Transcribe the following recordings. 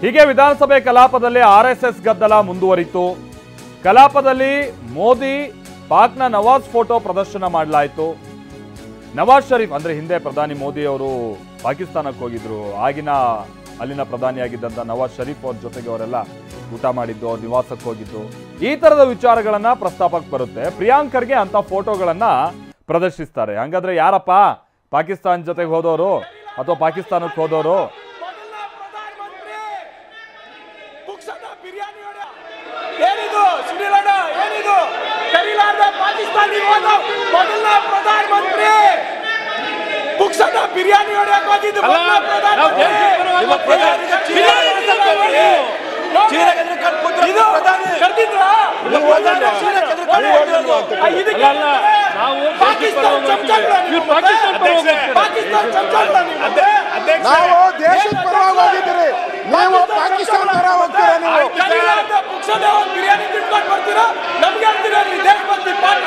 ಹೀಗೆ ವಿಧಾನಸಭೆ ಕಲಾಪದಲ್ಲಿ ಆರ್ಎಸ್ಎಸ್ ಗದ್ದಲ ಮುಂದುವರಿತು. ಕಲಾಪದಲ್ಲಿ ಮೋದಿ ಪಾಕ್ನ ನವಾಜ್ ಫೋಟೋ ಪ್ರದರ್ಶನ ಮಾಡಲಾಯಿತು. ನವಾಜ್ ಶರೀಫ್ ಅಂದ್ರೆ ಹಿಂದೆ ಪ್ರಧಾನಿ ಮೋದಿ ಅವರು ಪಾಕಿಸ್ತಾನಕ್ಕೆ ಹೋಗಿದ್ರು. ಆಗಿನ ಅಲ್ಲಿನ ಪ್ರಧಾನಿಯಾಗಿದ್ದಂತ ನವಾಜ್ ಶರೀಫ್ ಅವ್ರ ಜೊತೆಗೆ ಅವರೆಲ್ಲ ಊಟ ಮಾಡಿದ್ದು, ಅವ್ರ ನಿವಾಸಕ್ಕೆ ಹೋಗಿದ್ದು, ಈ ತರದ ವಿಚಾರಗಳನ್ನ ಪ್ರಸ್ತಾಪಕ್ಕೆ ಬರುತ್ತೆ. ಪ್ರಿಯಾಂಕ್ ಖರ್ಗೆ ಅಂತ ಫೋಟೋಗಳನ್ನ ಪ್ರದರ್ಶಿಸ್ತಾರೆ. ಹಂಗಾದ್ರೆ ಯಾರಪ್ಪ ಪಾಕಿಸ್ತಾನ ಜೊತೆಗೆ ಹೋದವರು ಅಥವಾ ಪಾಕಿಸ್ತಾನಕ್ಕೆ ಹೋದವರು? ಬಿರಿಯಾನಿ ನಾವು ದೇಶದ ಪರವಾಗಿ ಹೋಗಿದ್ದೀರಿ, ನೀವು ಪಾಕಿಸ್ತಾನ ಪರ ಹೋಗ್ತೀರಾ? ನೀವು ಬಿರಿಯಾನಿ ತಿನ್ಕೊಂಡು ಬರ್ತೀರಾ, ನಮ್ಗೆ ಹೇಳ್ತೀರಾ ದೇಶಭಕ್ತಿ ಪಾಠ?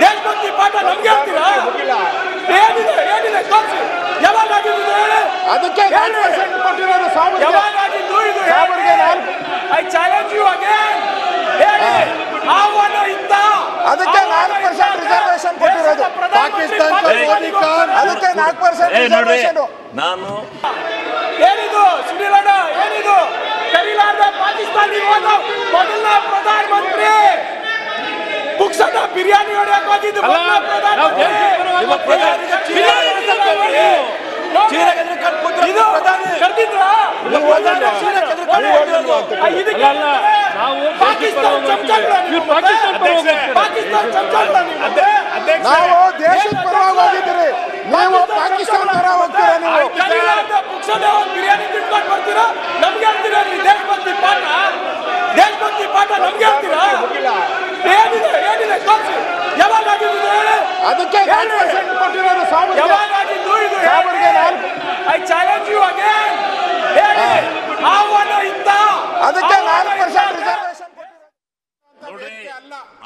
ದೇಶಭಕ್ತಿ ಪಾಠ ನಮ್ಗೆ ಹೇಳ್ತೀರಾ? ಏನಿದೆ ಏನಿದೆ ತೋರಿಸಿ. ಯಾವಾಗ ಆಗಿದ್ದು ಹೇಳಿ? ಅದಕ್ಕೆ ಕೊಟ್ಟಿರೋದು ಯಾವಾಗ ಆಗಿದ್ದು ಇದು? I challenge you again. ಹೇಳಿ ಆಹ್ವಾನ ಇತ್ತ. ಅದಕ್ಕೆ 4% ರಿಸರ್ವೇಶನ್ ಕೊಟ್ಟಿರೋದು ಪಾಕಿಸ್ತಾನ. ಅದಕ್ಕೆ 4% ರಿಸರ್ವೇಶನ್. ನಾನು ಏನಿದು ಸುನಿಲಣ್ಣ? ಏನಿದು ಕರೀಲಾರ್ದ ಪಾಕಿಸ್ತಾನಿ ಹೋದ ಮೊದಲನೇ ಪ್ರಧಾನಮಂತ್ರಿ ಪುಕ್ಸದ ಬಿರಿಯಾನಿ ಹೊಡೆಯಕ್ಕೆ ಹೋಗಿದ್ದು ನಾವು ದೇಶದ ಪರವಾಗಿ ಹೋಗಿದ್ದೀರಿ, ನೀವು ಪಾಕಿಸ್ತಾನ ಪರ ಹೋಗ್ತೀರಾ? ನೀವು ಪುಕ್ಸದ ಬಿರಿಯಾನಿ ತಿನ್ಕೊಂಡು ಬರ್ತೀರಾ, ನಮ್ಗೆ ಹೇಳ್ತೀರಾ ದೇಶಭಕ್ತಿ ಪಾಠ? ದೇಶಭಕ್ತಿ ಪಾಠ ನಮ್ಗೆ ಹೇಳ್ತೀರಾ? ಏನಿದೆ ಏನಿದೆ ತೋರಿಸಿ. ಯಾವಾಗ ಆಗಿದ್ದು ಹೇಳಿ? ಅದಕ್ಕೆ 4% ಕೊಟ್ಟಿರೋದು ಯಾವಾಗ ಆಗಿದ್ದು ಇದು? I challenge you again. ಹೇಳಿ ಆಹ್ವಾನ ಇತ್ತ. ಅದಕ್ಕೆ 4% ರಿಸರ್ವೇಶನ್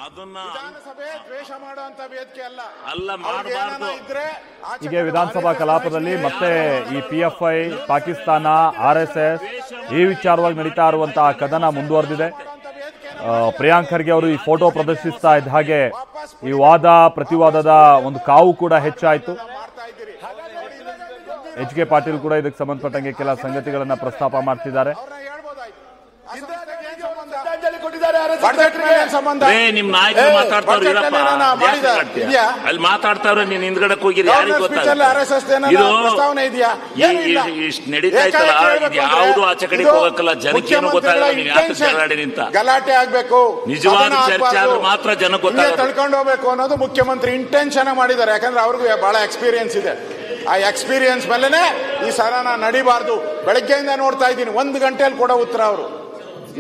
ಅದನ್ನ ವಿಧಾನಸಭೆ ದ್ವೇಷ ಮಾಡುವಂತ ವೇದಿಕೆ ಅಲ್ಲ. ಅಲ್ಲ ಮಾಡಬಾರ್ದು. ಹೀಗೆ ವಿಧಾನಸಭಾ ಕಲಾಪದಲ್ಲಿ ಮತ್ತೆ ಈ PFI, ಪಾಕಿಸ್ತಾನ, RSS ಈ ವಿಚಾರವಾಗಿ ನಡೀತಾ ಇರುವಂತಹ ಕದನ ಮುಂದುವರೆದಿದೆ. ಪ್ರಿಯಾಂಕ್ ಖರ್ಗೆ ಅವರು ಈ ಫೋಟೋ ಪ್ರದರ್ಶಿಸ್ತಾ ಇದ್ದ ಹಾಗೆ ಈ ವಾದ ಪ್ರತಿವಾದದ ಒಂದು ಕಾವು ಕೂಡ ಹೆಚ್ಚಾಯಿತು. HK ಪಾಟೀಲ್ ಕೂಡ ಇದಕ್ಕೆ ಸಂಬಂಧಪಟ್ಟಂಗೆ ಕೆಲ ಸಂಗತಿಗಳನ್ನ ಪ್ರಸ್ತಾಪ ಮಾಡ್ತಿದ್ದಾರೆ. ನಿಮ್ ನಾಯಕರು ಮಾತಾಡ್ತಾವ್ರು ಇರಪ್ಪ, ಅಲ್ಲಿ ಮಾತಾಡ್ತಾವ್ರೆ. ನೀನ್ ಹಿಂದ್ಗಡೆಕ್ ಹೋಗಿರಿ, ಯಾರಿಗ ಗೊತ್ತಾಗ ಇದು ಇಷ್ಟು ನಡೀತಾ ಇತ್ತಲ್ಲ, ಯಾವ್ದು ಆಚೆ ಕಡೆ ಹೋಗಕ್ಕಲ್ಲ, ಜನಕ್ಕೆ ಏನು ಗೊತ್ತಾಗಲ್ಲ. ನೀವ್ ಯಾಕೆ ಜಗಳಾಡಿ ನಿಂತ ಗಲಾಟೆ ಆಗ್ಬೇಕು, ನಿಜವಾದ ಚರ್ಚೆ ಆದ್ರೆ ಮಾತ್ರ ಜನಕ್ಕೆ ಗೊತ್ತಾಗ. ತಳ್ಕೊಂಡು ಹೋಗ್ಬೇಕು ಅನ್ನೋದು ಮುಖ್ಯಮಂತ್ರಿ ಇಂಟೆನ್ಷನ್ ಮಾಡಿದ್ದಾರೆ. ಯಾಕಂದ್ರೆ ಅವ್ರಿಗೂ ಬಹಳ ಎಕ್ಸ್ಪೀರಿಯನ್ಸ್ ಇದೆ. ಆ ಎಕ್ಸ್ಪೀರಿಯನ್ಸ್ ಮೇಲೆನೆ ಈ ಸರನ ನಡಿಬಾರ್ದು. ಬೆಳಗ್ಗೆಯಿಂದ ನೋಡ್ತಾ ಇದ್ದೀನಿ, 1 ಗಂಟೆಯಲ್ಲಿ ಕೊಡೋ ಉತ್ತರ ಅವರು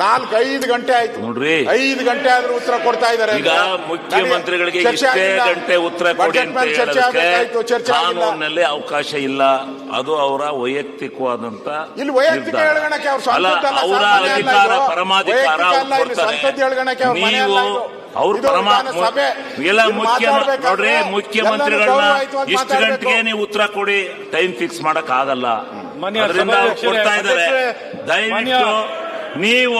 4-5 ಗಂಟೆ ಆಯ್ತು ನೋಡ್ರಿ. 5 ಗಂಟೆ ಆದ್ರೂ ಉತ್ತರ ಕೊಡ್ತಾ ಇದ್ದಾರೆ. ಈಗ ಮುಖ್ಯಮಂತ್ರಿಗಳಿಗೆ ಇಷ್ಟೇ ಗಂಟೆ ಉತ್ತರ ಕೊಡಿ ಅಂತ ಹೇಳೋದಕ್ಕೆ ಕಾನೂನಿನಲ್ಲಿ ಅವಕಾಶ ಇಲ್ಲ. ಅದು ಅವರ ವೈಯಕ್ತಿಕವಾದಂತ ಇಲ್ಲಿ ವೈಯಕ್ತಿಕ ಹೇಳ್ಗಣಕ್ಕೆ ಅವರ ಅಧಿಕಾರ, ಪರಮಾಧಿಕಾರ ಕೊಡ್ತಾರೆ. ನೀವು ಅವ್ರ ಎಲ್ಲ ನೋಡ್ರಿ, ಮುಖ್ಯಮಂತ್ರಿಗಳನ್ನ ಇಷ್ಟು ಗಂಟೆಗೆ ನೀವು ಉತ್ತರ ಕೊಡಿ, ಟೈಮ್ ಫಿಕ್ಸ್ ಮಾಡಕ್ ಆಗಲ್ಲ. ಅದರಿಂದ ಕೊಡ್ತಾ ಇದ್ದಾರೆ. ದಯವಿಟ್ಟು ನೀವು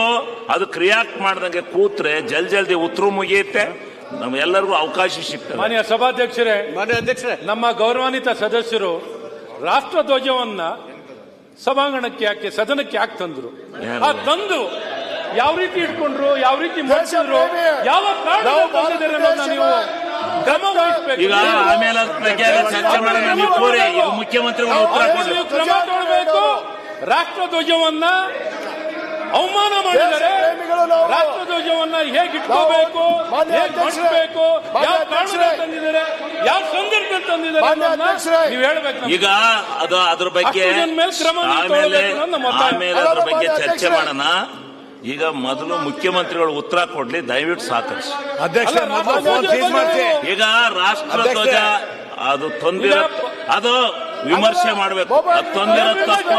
ಅದಕ್ಕೆ ರಿಯಾಕ್ಟ್ ಮಾಡ್ದಂಗೆ ಕೂತ್ರೆ ಜಲ್ದಿ ಉತ್ತರ ಮುಗಿಯುತ್ತೆ, ನಮ್ಗೆಲ್ಲರಿಗೂ ಅವಕಾಶ ಸಿಗ್ತದೆ. ಮಾನ್ಯ ಸಭಾಧ್ಯಕ್ಷರೇ, ನಮ್ಮ ಗೌರವಾನ್ವಿತ ಸದಸ್ಯರು ರಾಷ್ಟ್ರಧ್ವಜವನ್ನ ಸಭಾಂಗಣಕ್ಕೆ ಯಾಕೆ, ಸದನಕ್ಕೆ ಯಾಕೆ ತಂದ್ರು? ತಂದು ಯಾವ ರೀತಿ ಇಟ್ಕೊಂಡ್ರು, ಯಾವ ರೀತಿ ಮಾಡಿಸಿದ್ರು, ಯಾವ ಕಾರಣ ತಂದಿದ್ದಾರೆ ಅನ್ನೋದನ್ನ ನೀವು ಕ್ರಮ ವಹಿಸಬೇಕು. ಈಗ ಆಮೇಲೆ ಬಗ್ಗೆ ಚರ್ಚೆ ಮಾಡೋಣ. ನೀವು ಕೋರಿ ಈಗ ಮುಖ್ಯಮಂತ್ರಿಗಳು ಉತ್ತರ ಕೊಡಿ, ಕ್ರಮ ತಗೊಳ್ಬೇಕು. ರಾಷ್ಟ್ರಧ್ವಜವನ್ನ ಅವಮಾನ ಮಾಡಿದರೆ ರಾಷ್ಟ್ರಧ್ವಜವನ್ನ ಹೇಗೆ ಇಟ್ಕೋಬೇಕು, ಹೇಗೆ ಮಾಡಿಸಬೇಕು, ಯಾವ ಕಾರಣದಿಂದ ತಂದಿದ್ದಾರೆ, ಯಾವ ಸಂದರ್ಭ ತಂದಿದ್ದಾರೆ ನೀವು ಹೇಳ್ಬೇಕು. ಈಗ ಅದು ಅದ್ರ ಬಗ್ಗೆ ಆಮೇಲೆ ಅದ್ರ ಬಗ್ಗೆ ಚರ್ಚೆ ಮಾಡೋಣ. ಈಗ ಮೊದಲು ಮುಖ್ಯಮಂತ್ರಿಗಳು ಉತ್ತರ ಕೊಡ್ಲಿ, ದಯವಿಟ್ಟು ಸಾಕರಿಸಿ. ಈಗ ರಾಷ್ಟ್ರಧ್ವಜ ಅದು ತೊಂದರೆ, ಅದು ವಿಮರ್ಶೆ ಮಾಡ್ಬೇಕು. ತಂದಿರೋ ತಪ್ಪು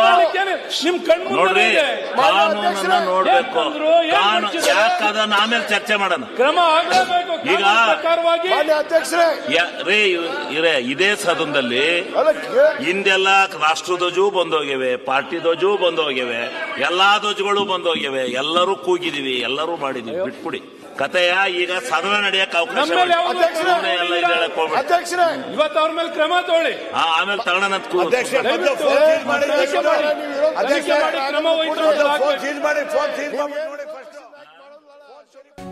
ನಿಮ್ ಕಣ್ಣು ನೋಡ್ರಿ, ಕಾನೂನನ್ನ ನೋಡ್ಬೇಕು. ಯಾಕದನ್ನ ಆಮೇಲೆ ಚರ್ಚೆ ಮಾಡೋಣ. ಕ್ರಮ ಆಗಲೇಬೇಕು. ಈಗ ಇದೇ ಸದನದಲ್ಲಿ ಹಿಂದೆಲ್ಲ ರಾಷ್ಟ್ರಧ್ವಜವೂ ಬಂದೋಗಿವೆ, ಪಾರ್ಟಿ ಧ್ವಜವೂ ಬಂದೋಗಿವೆ, ಎಲ್ಲಾ ಧ್ವಜಗಳು ಬಂದೋಗಿವೆ, ಎಲ್ಲರೂ ಕೂಗಿದೀವಿ, ಎಲ್ಲರೂ ಮಾಡಿದೀವಿ. ಬಿಟ್ಬಿಡಿ ಕಥೆಯ. ಈಗ ಸದನ ನಡೆಯಕ್ಕೆ ಅವಕಾಶ ಇವತ್ತು ಅವ್ರ ಮೇಲೆ ಕ್ರಮ ತಗೊಳ್ಳಿ, ಆಮೇಲೆ ತಗೊಳ್ಳೋಣ ಅಂತ ಕ್ರಮ ವಹಿಸಿ